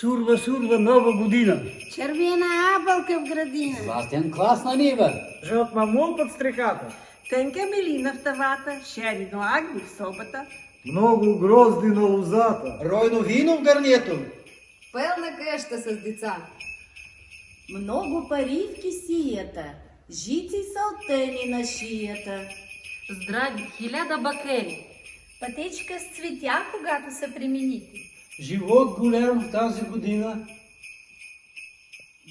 Сурва, сурва, нова година. Червена ябълка в градина. Златен клас на нива. Жълт мамун под стреката. Тънка милина в тавата, шерино агни в собата. Много грозди на лозата. Ройно вино в гарнието. Пълна къща с деца. Много пари в кисията, жици салтени на шията. Здрави, 1000 бакери. Пътечка с цветя, когато са пременити. Живот голям в тази година.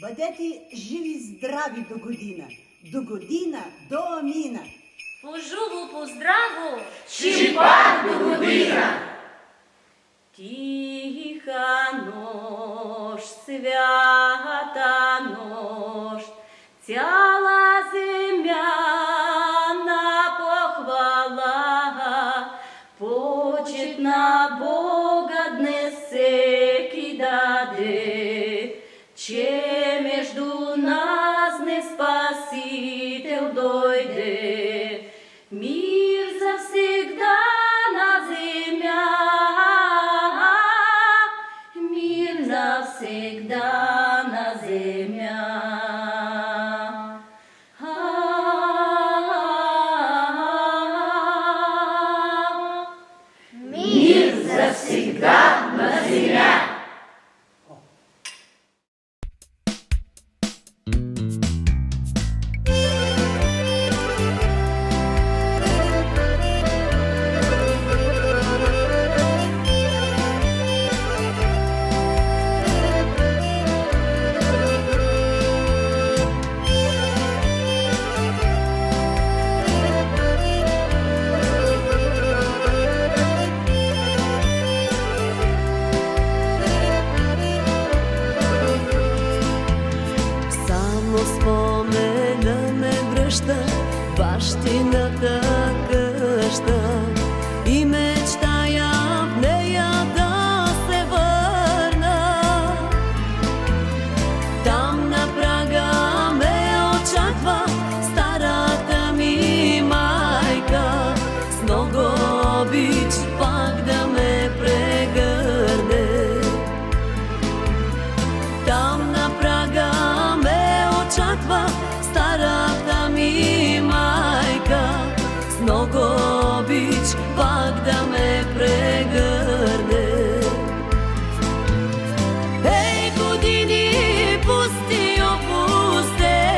Бъдете живи здрави до година. До година, до амина. Пожуво, поздраво! Шипак до година! Тиха нощ, свята нощ, цяла земя на похвала, почет на Бога днес всеки даде, че между нас не Спасител дойде. Мир завсегда на земя, мир навсегда на земя. Мир завсегда на земя! Само спомена ме връща бащината къща и мечтая в нея да се върна. Там на прага ме очаква старата ми майка, с много обич пак да ме прегърне. Там на прага ме очаква старата ми майка, с много обич пак да ме прегърне. Ей, години пусти опустели,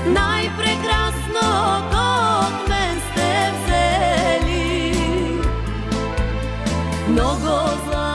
най-прекрасното от мен сте взели. Много зла